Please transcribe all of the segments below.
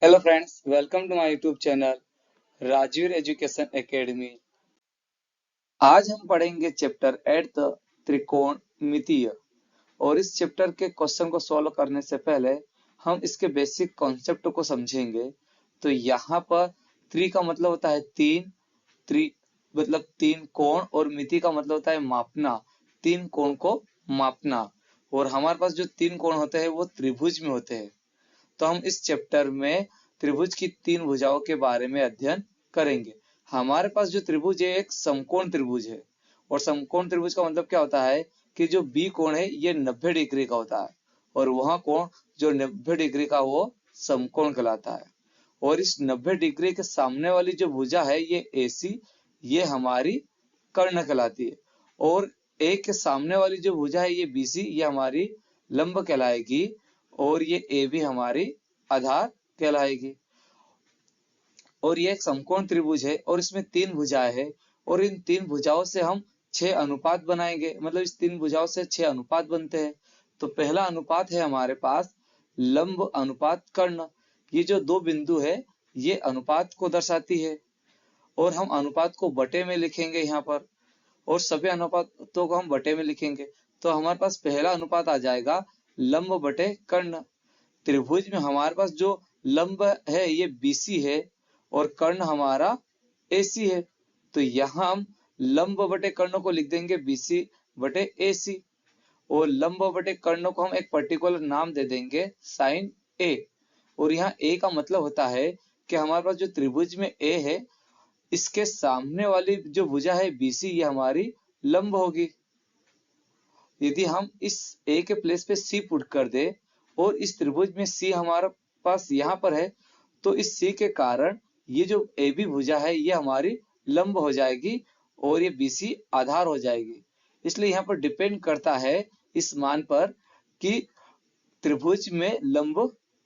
Hello friends, welcome to my YouTube channel Rajveer Education Academy. आज हम पढ़ेंगे चैप्टर 8 त्रिकोणमितीय। और इस चैप्टर के क्वेश्चन को सॉल्व करने से पहले हम इसके बेसिक कॉन्सेप्ट को समझेंगे। तो यहाँ पर त्रि का मतलब होता है तीन, त्रि मतलब तीन कोण, और मिति का मतलब होता है मापना, तीन कोण को मापना। और हमारे पास जो तीन कोण होते हैं वो त्रिभुज में होते हैं। तो हम इस चैप्टर में त्रिभुज की तीन भुजाओं के बारे में अध्ययन करेंगे। हमारे पास जो त्रिभुज है एक समकोण त्रिभुज है। और समकोण त्रिभुज का मतलब क्या होता है कि जो बी कोण है ये 90 डिग्री का होता है, और वह कोण जो 90 डिग्री का वो समकोण कहलाता है। और इस 90 डिग्री के सामने वाली जो भुजा है ये AC, ये हमारी कर्ण कहलाती है। और ए के सामने वाली जो भुजा है ये BC, ये हमारी लंब कहलाएगी। और ये AB हमारी आधार कहलाएगी। और ये एक समकोण त्रिभुज है और इसमें तीन भुजाएं हैं। और इन तीन भुजाओं से हम 6 अनुपात बनाएंगे, मतलब इस तीन भुजाओं से 6 अनुपात बनते हैं। तो पहला अनुपात है हमारे पास लंब अनुपात कर्ण। ये जो दो बिंदु है ये अनुपात को दर्शाती है। और हम अनुपात को बटे में लिखेंगे यहाँ पर, और सभी अनुपातों को हम बटे में लिखेंगे। तो हमारे पास पहला अनुपात आ जाएगा लंब बटे कर्ण। त्रिभुज में हमारे पास जो लंब है ये BC है और कर्ण हमारा AC है। तो यहाँ हम लंब बटे कर्ण को लिख देंगे BC बटे AC। और लंब बटे कर्ण को हम एक पर्टिकुलर नाम दे देंगे साइन A। और यहाँ A का मतलब होता है कि हमारे पास जो त्रिभुज में A है इसके सामने वाली जो भुजा है BC, ये हमारी लंब होगी। यदि हम इस A के प्लेस पे C पुट कर दे और इस त्रिभुज में C हमारे पास यहाँ पर है, तो इस C के कारण ये जो AB भुजा है ये हमारी लंब हो जाएगी और ये BC आधार हो जाएगी। इसलिए यहाँ पर डिपेंड करता है इस मान पर कि त्रिभुज में लंब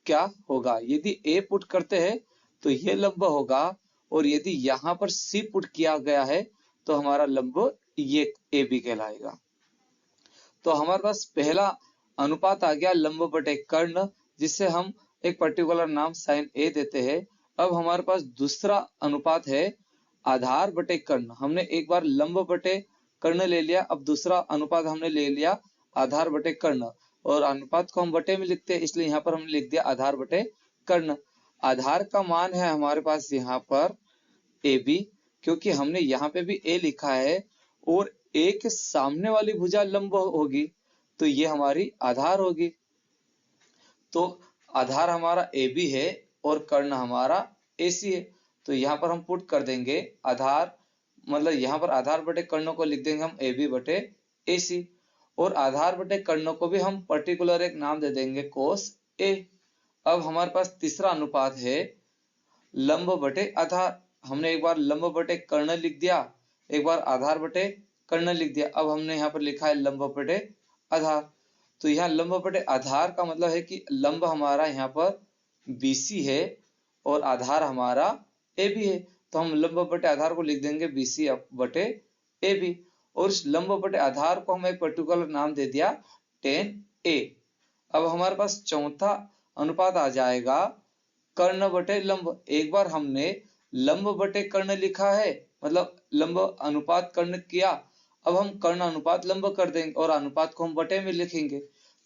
क्या होगा। यदि A पुट करते हैं तो ये लंब होगा, और यदि यहाँ पर C पुट किया गया है तो हमारा लंब ये AB कहलाएगा। तो हमारे पास पहला अनुपात आ गया लंब बटे कर्ण, जिससे हम एक पर्टिकुलर नाम साइन A देते हैं। अब हमारे पास दूसरा अनुपात है आधार बटे कर्ण। हमने एक बार लंब बटे कर्ण ले लिया, अब दूसरा अनुपात हमने ले लिया आधार बटे कर्ण। और अनुपात को हम बटे में लिखते हैं, इसलिए यहाँ पर हमने लिख दिया आधार बटे कर्ण। आधार का मान है हमारे पास यहाँ पर AB, क्योंकि हमने यहाँ पे भी A लिखा है और A के सामने वाली भुजा लंब होगी, तो ये हमारी आधार होगी। तो आधार हमारा AB है और कर्ण हमारा AC है। तो यहाँ पर हम पुट कर देंगे आधार, मतलब यहाँ पर आधार बटे कर्ण को लिख देंगे हम AB बटे AC। और आधार बटे कर्ण को भी हम पर्टिकुलर एक नाम दे देंगे कोस A। अब हमारे पास तीसरा अनुपात है लंब बटे आधार। हमने एक बार लंब बटे कर्ण लिख दिया, एक बार आधार बटे कर्ण लिख दिया। अब हमने यहाँ पर लिखा है लंब बटे आधार। तो यहाँ लंब बटे आधार का मतलब है कि लंब हमारा यहाँ पर BC है और आधार हमारा AB है। तो हम लंब बटे आधार को लिख देंगे BC बटे AB। और इस लंब बटे आधार को हम एक पर्टिकुलर नाम दे दिया tan A। अब हमारे पास चौथा अनुपात आ जाएगा कर्ण बटे लंब। एक बार हमने लंब बटे कर्ण लिखा है, मतलब लंब अनुपात कर्ण किया। अब हम कर्ण अनुपात लंब कर देंगे और अनुपात को हम बटे में लिखेंगे।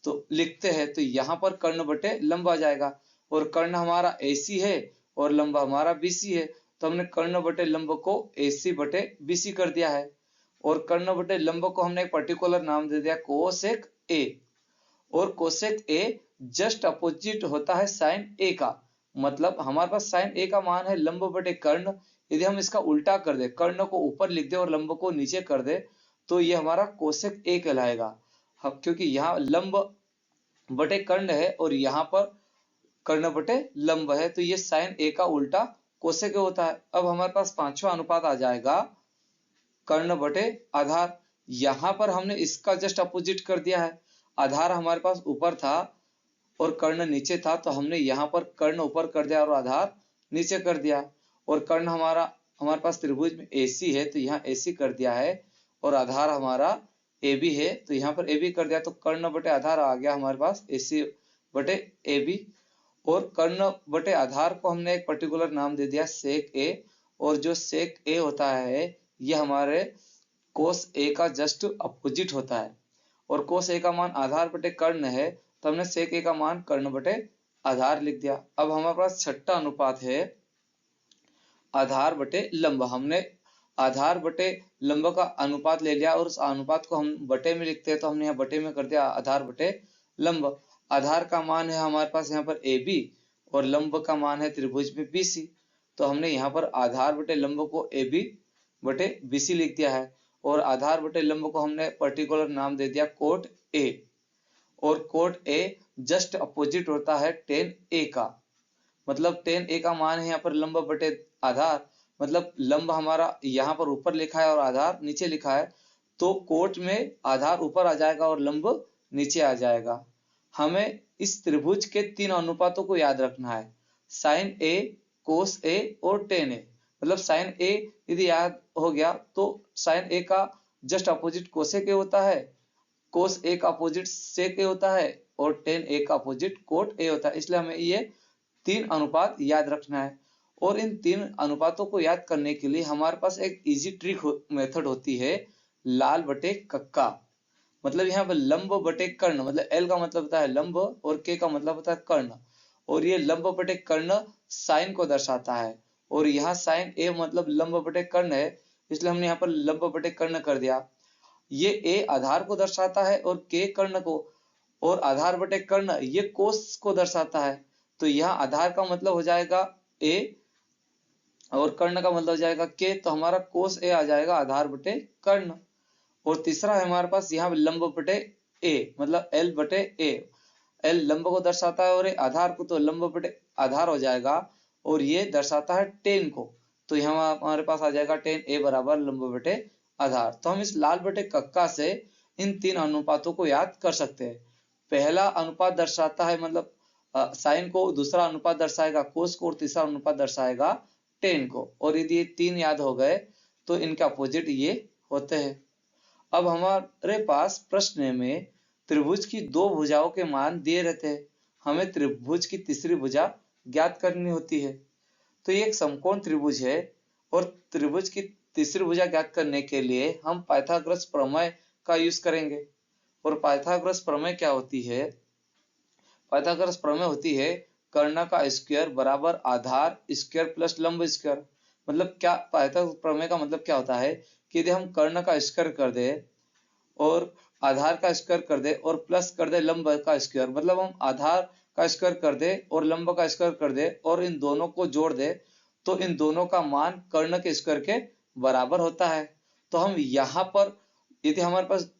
तो लिखते हैं तो यहाँ पर कर्ण बटे लंब आ जाएगा। और कर्ण हमारा AC है और लंब हमारा BC है, तो हमने कर्ण बटे लंब को AC बटे BC कर दिया है। और कर्ण बटे लंब को हमने एक पर्टिकुलर नाम दे दिया कोसेक A। और कोसेक A जस्ट अपोजिट होता है साइन A का। मतलब हमारे पास साइन A का मान है लंब बटे कर्ण। यदि हम इसका उल्टा कर दे, कर्ण को ऊपर लिख दे और लंब को नीचे कर दे, तो ये हमारा कोसेक A कहलाएगा। हम क्योंकि यहाँ लंब बटे कर्ण है और यहाँ पर कर्ण बटे लंब है, तो ये साइन A का उल्टा कोसेक होता है। अब हमारे पास पांचवा अनुपात आ जाएगा कर्ण बटे आधार। यहाँ पर हमने इसका जस्ट अपोजिट कर दिया है। आधार हमारे पास ऊपर था और कर्ण नीचे था, तो हमने यहाँ पर कर्ण ऊपर कर दिया और आधार नीचे कर दिया। और कर्ण हमारे पास त्रिभुज में AC है, तो यहाँ AC कर दिया है। और आधार हमारा AB है, तो यहाँ पर AB कर दिया। तो कर्ण बटे आधार आ गया हमारे पास AC बटे AB। और कर्ण बटे आधार को हमने एक पर्टिकुलर नाम दे दिया सेक ए, और जो सेक ए होता है ये हमारे कोस ए का जस्ट अपोजिट होता है, और कोस ए का मान आधार बटे कर्ण है, तो हमने सेक ए का मान कर्ण बटे आधार लिख दिया। अब हमारे पास छठा अनुपात है आधार बटे लंब। हमने आधार बटे लंब का अनुपात ले लिया और उस अनुपात को हम बटे में लिखते हैं, तो हमने यहाँ बटे में कर दिया आधार बटे लंब। आधार का मान है हमारे पास यहाँ पर ए बी और लंब का मान है त्रिभुज में बी सी, तो हमने यहाँ पर आधार बटे लंब को ए बी बटे बी सी लिख दिया है, और आधार बटे लंब को हमने पर्टिकुलर नाम दे दिया कोट ए, और कोट ए जस्ट अपोजिट होता है टेन ए का। मतलब टेन ए का मान है यहाँ पर लंब बटे आधार, मतलब लंब हमारा यहाँ पर ऊपर लिखा है और आधार नीचे लिखा है, तो कोट में आधार ऊपर आ जाएगा और लंब नीचे आ जाएगा। हमें इस त्रिभुज के तीन अनुपातों को याद रखना है, साइन ए, कोस ए और टेन ए। मतलब साइन ए यदि याद हो गया तो साइन ए का जस्ट अपोजिट कोसेक ए होता है, कोस ए का अपोजिट सेक ए होता है, और टेन ए का अपोजिट कोट ए होता है। इसलिए हमें ये तीन अनुपात याद रखना है, और इन तीन अनुपातों को याद करने के लिए हमारे पास एक इजी ट्रिक मेथड होती है, लाल बटे कक्का। मतलब यहाँ पर लंब बटे कर्ण, मतलब एल का मतलब होता है लंब और के का मतलब होता है कर्ण, और ये लंब बटे कर्ण साइन को दर्शाता है, और यहाँ साइन ए मतलब लंब बटे कर्ण है, इसलिए हमने यहाँ पर लंब बटे कर्ण कर दिया। ये ए आधार को दर्शाता है और के कर्ण को, और आधार बटे कर्ण ये कोस को दर्शाता है, तो यहाँ आधार का मतलब हो जाएगा ए और कर्ण का मतलब हो जाएगा के, तो हमारा कोस ए आ जाएगा आधार बटे कर्ण। और तीसरा है हमारे पास यहाँ लंब बटे ए, मतलब एल बटे ए, एल लंब को दर्शाता है और ए आधार को, तो लंब बटे आधार हो जाएगा, और ये दर्शाता है टेन को, तो यहाँ हमारे पास आ जाएगा टेन ए बराबर लंब बटे आधार। तो हम इस लाल बटे कक्का से इन तीन अनुपातों को याद कर सकते हैं। पहला अनुपात दर्शाता है मतलब साइन को, दूसरा अनुपात दर्शाएगा कोस को, और तीसरा अनुपात दर्शाएगा टेन को, और यदि ये तीन याद हो गए तो इनके अपोजिट ये होते हैं। अब हमारे पास प्रश्न में त्रिभुज की दो भुजाओं के मान दिए रहते हैं, हमें त्रिभुज की तीसरी भुजा ज्ञात करनी होती है। तो ये एक समकोण त्रिभुज है, और त्रिभुज की तीसरी भुजा ज्ञात करने के लिए हम पाइथागोरस प्रमेय का यूज करेंगे। और पाइथागोरस प्रमेय क्या होती है? पाइथागोरस प्रमेय होती है कर्ण का स्क्वायर बराबर आधार स्क्वायर प्लस लंब स्क्वायर। मतलब क्या पाइथागोरस प्रमेय का मतलब क्या होता है कि यदि हम कर्ण का स्क्वायर कर दे और आधार का स्क्वायर कर दे और प्लस कर दे लंब का स्क्वायर, मतलब हम आधार का स्क्वायर कर दे और लंब का स्क्वायर कर दे और इन दोनों को जोड़ दे, तो इन दोनों का मान कर्ण के स्क्वायर के बराबर होता है। तो हम यहाँ पर यदि हमारे पास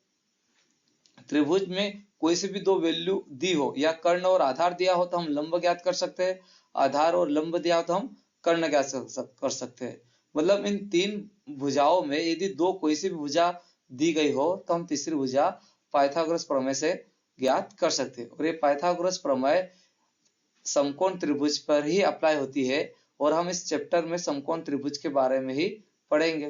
त्रिभुज में कोई से भी दो वैल्यू दी हो, या कर्ण और आधार दिया हो तो हम लंब ज्ञात कर सकते हैं, आधार और लंब दिया हो तो हम कर्ण ज्ञात कर सकते हैं। मतलब इन तीन भुजाओं में यदि दो कोई सी भी भुजा दी गई हो तो हम तीसरी भुजा पाइथागोरस प्रमेय से ज्ञात कर सकते हैं। और ये पाइथागोरस प्रमेय समकोण त्रिभुज पर ही अप्लाई होती है, और हम इस चैप्टर में समकोण त्रिभुज के बारे में ही पढ़ेंगे।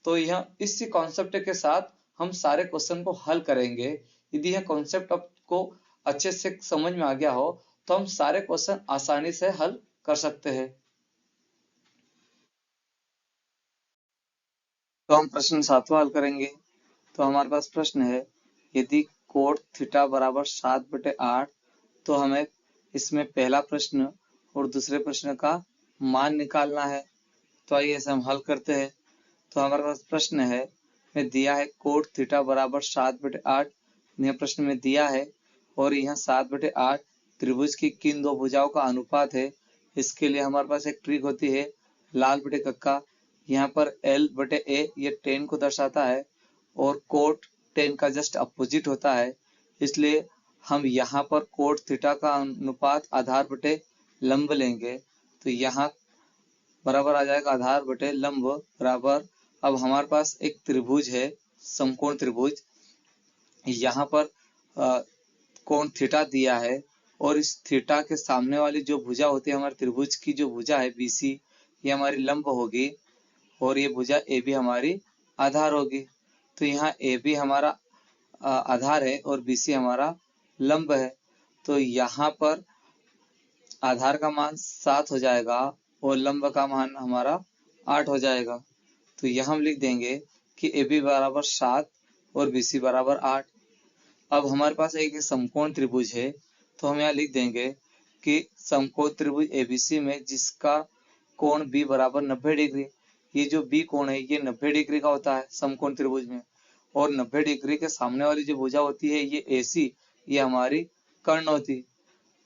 तो यह इसी कॉन्सेप्ट के साथ हम सारे क्वेश्चन को हल करेंगे। यदि यह कॉन्सेप्ट आपको अच्छे से समझ में आ गया हो तो हम सारे क्वेश्चन आसानी से हल कर सकते हैं। तो हम प्रश्न 7वां हल करेंगे। तो हमारे पास प्रश्न है, यदि कोट थीटा बराबर 7/8, तो हमें इसमें पहला प्रश्न और दूसरे प्रश्न का मान निकालना है। तो आइए इसे हम हल करते हैं। तो हमारे पास प्रश्न है में दिया है कोट थीटा बराबर 7/8, यह प्रश्न में दिया है, और यहाँ 7/8 त्रिभुज की किन दो भुजाओं का अनुपात है। इसके लिए हमारे पास एक ट्रिक होती है लाल बटे कक्का। यहाँ पर L बटे A ये टेन को दर्शाता है, और कोट टेन का जस्ट अपोजिट होता है, इसलिए हम यहाँ पर कोट थीटा का अनुपात आधार बटे लंब लेंगे। तो यहाँ बराबर आ जाएगा आधार बटे लंब बराबर, अब हमारे पास एक त्रिभुज है समकोण त्रिभुज, यहाँ पर कोण थीटा दिया है, और इस थीटा के सामने वाली जो भुजा होती है हमारे त्रिभुज की, जो भुजा है BC, ये हमारी लंब होगी, और ये भुजा AB हमारी आधार होगी। तो यहाँ AB हमारा आधार है और BC हमारा लंब है। तो यहाँ पर आधार का मान 7 हो जाएगा और लंब का मान हमारा 8 हो जाएगा। तो यहाँ हम लिख देंगे कि AB बराबर 7 और BC बराबर 8। अब हमारे पास एक समकोण त्रिभुज है, तो हम यहाँ लिख देंगे कि समकोण त्रिभुज ABC में जिसका कोण B बराबर 90 डिग्री, ये जो B कोण है ये 90 डिग्री का होता है समकोण त्रिभुज में, और 90 डिग्री के सामने वाली जो भुजा होती है ये AC, ये हमारी कर्ण होती।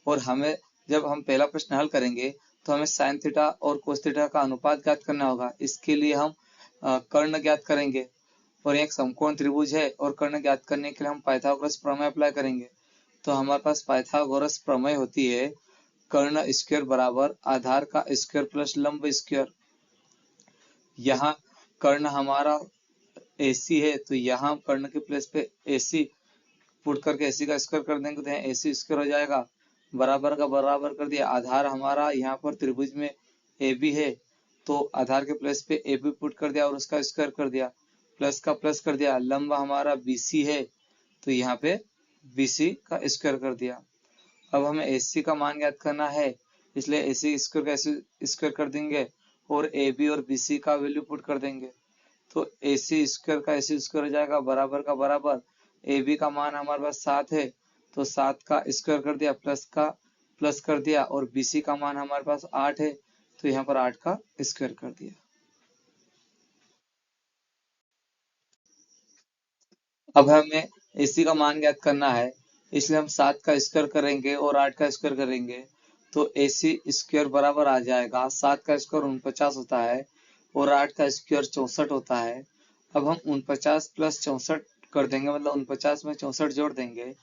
और हमें जब हम पहला प्रश्न हल करेंगे तो हमें साइन थीटा और कोस थीटा का अनुपात ज्ञात करना होगा। इसके लिए हम कर्ण ज्ञात करेंगे, और एक समकोण त्रिभुज है और कर्ण ज्ञात करने के लिए हम पाइथागोरस प्रमेय अप्लाई करेंगे। तो हमारे पास पाइथागोरस प्रमेय होती है कर्ण स्क्वायर बराबर आधार का स्क्वायर प्लस लंब स्क्वायर। यहाँ कर्ण हमारा AC है, तो यहाँ कर्ण के प्लेस पे AC पुट करके AC का स्क्वायर कर देंगे तो यहाँ AC स्क्वायर हो जाएगा। बराबर का बराबर कर दिया। आधार हमारा यहाँ पर त्रिभुज में AB है, तो आधार के प्लेस पे AB पुट कर दिया और उसका स्क्वायर कर दिया, प्लस का प्लस कर दिया। लंब हमारा BC है, तो यहाँ पे BC का स्क्वायर कर दिया। अब हमें AC का मान ज्ञात करना है, इसलिए AC स्क्वायर का AC स्क्वायर कर देंगे और AB और BC का वैल्यू पुट कर देंगे। तो AC स्क्वायर का AC स्क्वायर हो जाएगा, बराबर का बराबर। AB का मान हमारे पास 7 है, तो 7 का स्क्वायर कर दिया, प्लस का प्लस कर दिया, और BC का मान हमारे पास 8 है, तो यहाँ पर 8 का स्क्वायर कर दिया। अब हमें AC का मान ज्ञात करना है, इसलिए हम 7 का स्क्वायर करेंगे और 8 का स्क्वायर करेंगे, तो AC स्क्वायर बराबर आ जाएगा। 7 का स्क्वायर 49 होता है और 8 का स्क्वायर 64 होता है। अब हम 49 प्लस 64 कर देंगे, मतलब 49 में 64 जोड़ देंगे,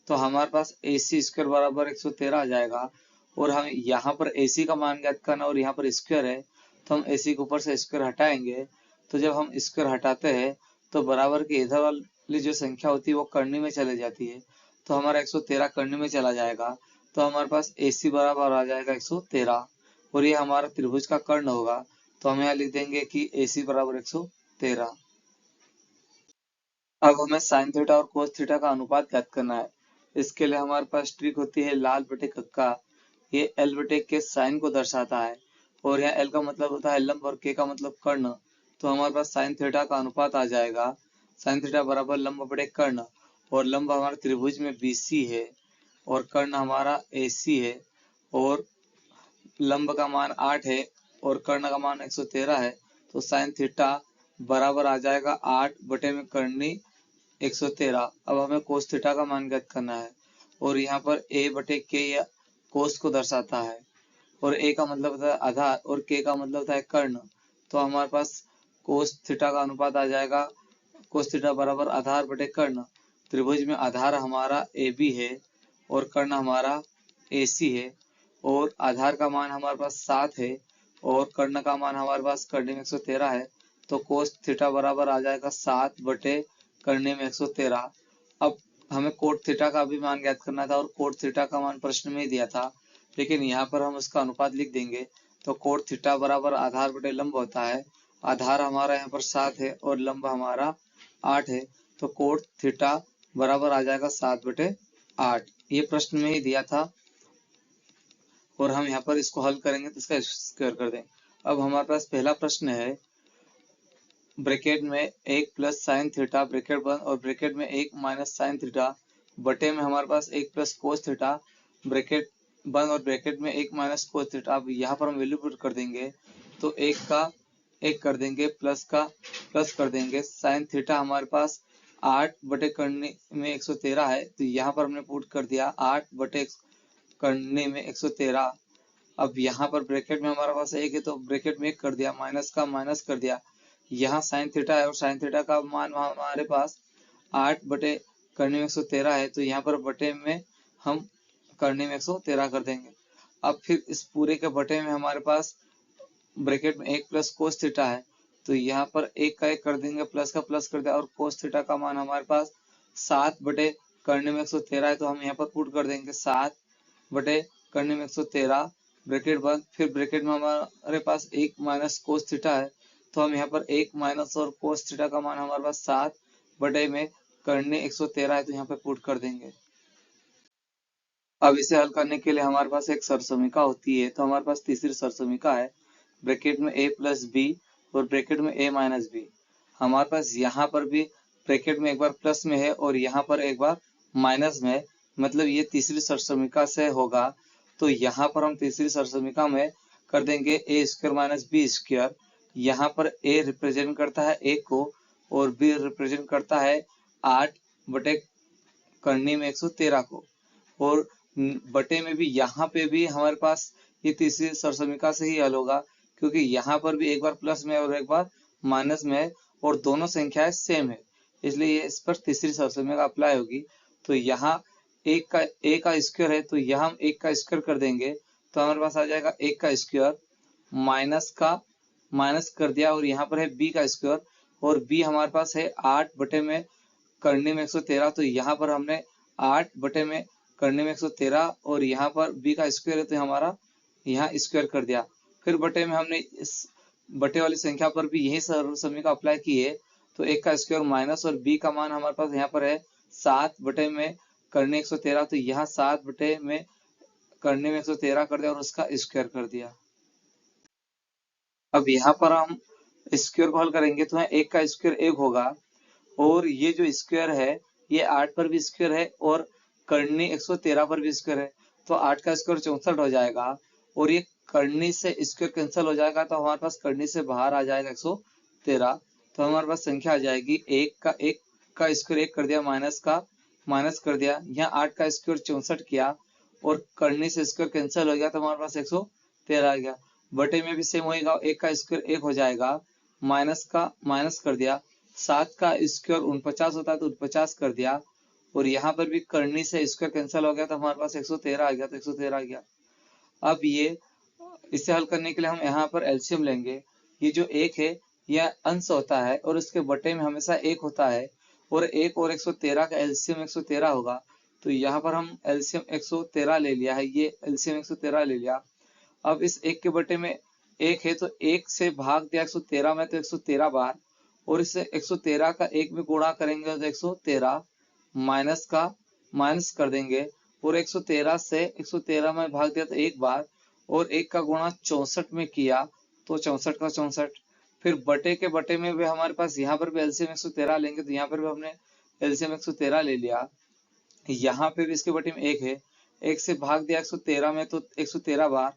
तो हमारे पास AC स्क्वायर बराबर 113 आ जाएगा। और हम यहाँ पर AC का मान ज्ञात करना और यहाँ पर स्क्वायर है, तो हम AC के ऊपर से स्क्वायर हटाएंगे। तो जब हम स्क्वायर हटाते हैं तो बराबर के इधर वाली जो संख्या होती है वो करनी में चले जाती है, तो हमारा 113 करनी में चला जाएगा। तो हमारे पास AC बराबर आ जाएगा 113, और ये हमारा त्रिभुज का कर्ण होगा। तो हम यहाँ लिख देंगे कि AC बराबर 113। अब हमें साइन थीटा और कोस थीटा का अनुपात ज्ञात करना है। इसके लिए हमारे पास ट्रिक होती है लाल बटे कक्का। ये L बटे के साइन को दर्शाता है, और यहाँ L का मतलब होता है लंब और K का मतलब कर्ण। तो हमारे पास साइन थीटा का अनुपात आ जाएगा साइन थीटा बराबर लंब बटे कर्ण, और लंब हमारे त्रिभुज में BC है और कर्ण हमारा AC है, और लंब का मान 8 है और कर्ण का मान 113 है। तो साइन थीटा बराबर आ जाएगा 8 बटे में करनी 113। अब हमें कोस थीटा का मान ज्ञात करना है, और यहाँ पर A बटे के या कोस को दर्शाता है, और A का मतलब होता है आधार और K का मतलब होता है कर्ण। तो हमारे पास कोस थीटा का अनुपात आ जाएगा कोस थीटा बराबर आधार बटे कर्ण। त्रिभुज में आधार हमारा AB है और कर्ण हमारा AC है, और आधार का मान हमारे पास 7 है और कर्ण का मान हमारे पास करने में 113 है। तो कोस थीटा बराबर आ जाएगा 7 बटे करने में 113। अब हमें कोट थीटा का भी मान ज्ञात करना था, और कोट थीटा का मान प्रश्न में ही दिया था, लेकिन यहाँ पर हम उसका अनुपात लिख देंगे। तो कोट थीटा बराबर आधार बटे लंब होता है। आधार हमारा यहाँ पर 7 है और लंब हमारा 8 है, तो कोट थीटा बराबर आ जाएगा 7 बटे 8। ये प्रश्न में ही दिया था, और हम यहाँ पर इसको हल करेंगे तो इसका स्क्वायर कर दें। अब हमारे पास पहला प्रश्न है, ब्रैकेट में 1 प्लस साइन थीटा ब्रैकेट बंद और ब्रैकेट में 1 माइनस साइन थीटा बटे में हमारे पास 1 प्लस कोस थीटा ब्रैकेट बंद और ब्रैकेट में 1 माइनस कोस थीटा। अब यहाँ पर हम वैल्यू पुट कर देंगे, तो 1 का 1 कर देंगे, प्लस का प्लस कर देंगे। साइन थीटा हमारे पास 8 बटे करने में 113 है, तो यहाँ पर हमने पुट कर दिया 8 बटे करने में 113। अब यहाँ पर ब्रैकेट में हमारे पास 1 है, तो ब्रैकेट में 1 कर दिया, माइनस का माइनस कर दिया। यहाँ साइन थीटा है और साइन थीटा का मान हमारे पास 8 बटे करने में 113 है, तो यहाँ पर बटे में हम करने में 113 कर देंगे। अब फिर इस पूरे के बटे में हमारे पास ब्रैकेट में 1 प्लस कोस थीटा है, तो यहाँ पर 1 का 1 कर देंगे, प्लस का प्लस कर दिया, और कोस थीटा का मान हमारे पास 7 बटे करने में 113 है, तो हम यहाँ पर पुट कर देंगे 7 बटे करने में 113 ब्रैकेट बंद। फिर ब्रैकेट में हमारे पास 1 माइनस कोस थीटा है, तो हम यहाँ पर 1 माइनस और कोस थीटा का मान हमारे पास 7 बटे में करने 113 है, तो यहाँ पे पुट कर देंगे। अब इसे हल करने के लिए हमारे पास एक सरसमीका होती है, तो हमारे पास तीसरी सरसमीका है, ब्रैकेट में a प्लस बी और ब्रैकेट में a माइनस बी। हमारे पास यहाँ पर भी ब्रैकेट में एक बार प्लस में है और यहाँ पर एक बार माइनस में है, मतलब ये तीसरी सरसमीका से होगा। तो यहाँ पर हम तीसरी सरसमीका में कर देंगे a square minus B square. यहाँ पर a रिप्रेजेंट करता है a को और b रिप्रेजेंट करता है 8 बटे करनी में 113 को, और बटे में भी यहाँ पे भी हमारे पास ये तीसरी सरसमीका से ही हल होगा, क्योंकि यहाँ पर भी एक बार प्लस में और एक बार माइनस में है और दोनों संख्याएं सेम है, इसलिए ये इस पर तीसरी सरसमीका अप्लाई होगी। तो यहाँ एक का स्क्वायर है, तो यहाँ हम एक का स्क्वायर कर देंगे, तो हमारे पास आ जाएगा एक का स्क्वायर माइनस का माइनस कर दिया, और यहाँ पर है बी का स्क्वायर, और बी हमारे पास है 8 बटे में करने में 113, तो यहाँ पर हमने 8 बटे में करने में 113 और यहाँ पर b का स्क्वायर है तो हमारा यहाँ स्क्वायर कर दिया। फिर बटे में हमने इस बटे वाली संख्या पर भी यही सरसमीका अप्लाई की है, तो एक का स्क्वायर माइनस और b का मान हमारे पास यहाँ पर है 7 बटे में करने 113, तो यहाँ 7 बटे में करने में 113 कर दिया और उसका स्क्वायर कर दिया। अब यहाँ पर हम स्क्वायर को हल करेंगे तो एक का स्क्वायर एक होगा, और ये जो स्क्वायर है ये 8 पर भी स्क्वायर है और करनी 113 पर भी स्क्वायर है, तो 8 का स्क्वायर 64 हो जाएगा, और ये करनी से स्क्वायर कैंसिल हो जाएगा, तो हमारे पास करनी से बाहर आ जाएगा 113, तो हमारे पास संख्या आ जाएगी एक का स्क्वायर एक कर दिया माइनस का माइनस कर दिया, यहाँ 8 का स्क्वायर 64 किया और करनी से स्क्वायर कैंसिल हो गया, तो हमारे पास 113 आ गया। बटे में भी सेम होगा, एक का स्क्वायर एक हो जाएगा, माइनस का माइनस कर दिया, 7 का स्क्वायर 49 होता है तो 49 कर दिया, और यहाँ पर भी करनी से स्क्वायर कैंसिल हो गया, तो हमारे पास 113 आ गया, तो 113 आ गया। अब ये इसे हल करने के लिए हम यहाँ पर एलसीएम लेंगे। ये जो एक है यह अंश होता है और इसके बटे में हमेशा एक होता है, और एक और 113 का एलसीएम 113 होगा, तो यहाँ पर हम एलसीएम 113 ले लिया है, ये एलसीएम 113 ले लिया। अब इस एक के बटे में एक है, तो एक से भाग दिया 113 में, तो 113 बार, और इसे 113 का एक में गुणा करेंगे तो 113 माइनस का माइनस कर देंगे, और 113 से 113 में भाग दिया तो एक बार, और एक का गुणा 64 में किया तो 64 का 64। फिर बटे के बटे में भी हमारे पास यहाँ पर भी एलसीएम 113 लेंगे, तो यहाँ पर भी हमने एलसीएम 113 ले लिया। यहाँ पे भी इसके बटे में एक है, एक से भाग दिया 113 में तो 113 बार,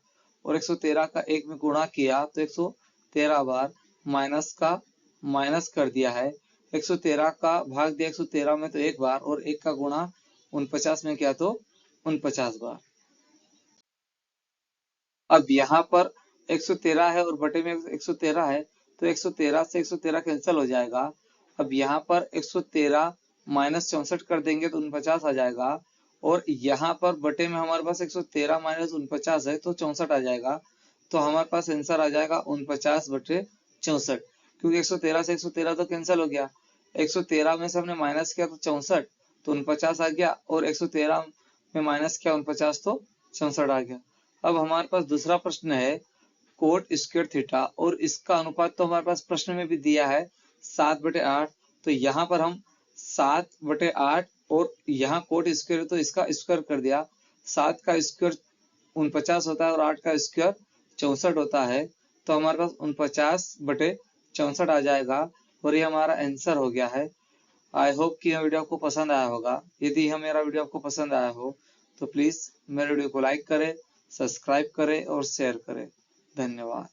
और 113 का एक में गुणा किया तो 113 बार, माइनस का माइनस कर दिया है, 113 का भाग दिया 113 में तो एक बार, और एक का गुणा 49 में किया तो 49 बार। अब यहाँ पर 113 है और बटे में 113 है, तो 113 से 113 कैंसिल हो जाएगा। अब यहाँ पर 113 माइनस 64 कर देंगे तो 49 आ जाएगा, और यहाँ पर बटे में हमारे पास 113 माइनस 49 है तो 64 आ जाएगा, तो हमारे पास आंसर आ जाएगा 49 बटे 64, क्योंकि 113 से 113 तो कैंसिल हो गया, 113 में से हमने माइनस किया तो 64, तो 49 आ गया, और 113 में माइनस किया 49 तो 64 आ गया। अब हमारे पास दूसरा प्रश्न है कोट स्क्वायर थीटा, और इसका अनुपात तो हमारे पास प्रश्न में भी दिया है 7/8, तो यहाँ पर हम 7/8 और यहाँ कोट स्क्वायर तो इसका स्क्वायर कर दिया, 7 का स्क्वायर 49 होता है और 8 का स्क्वायर 64 होता है, तो हमारे पास 49/64 आ जाएगा, और ये हमारा आंसर हो गया है। आई होप कि यह वीडियो आपको पसंद आया होगा। यदि यह मेरा वीडियो आपको पसंद आया हो तो प्लीज मेरे वीडियो को लाइक करें, सब्सक्राइब करें और शेयर करें। धन्यवाद।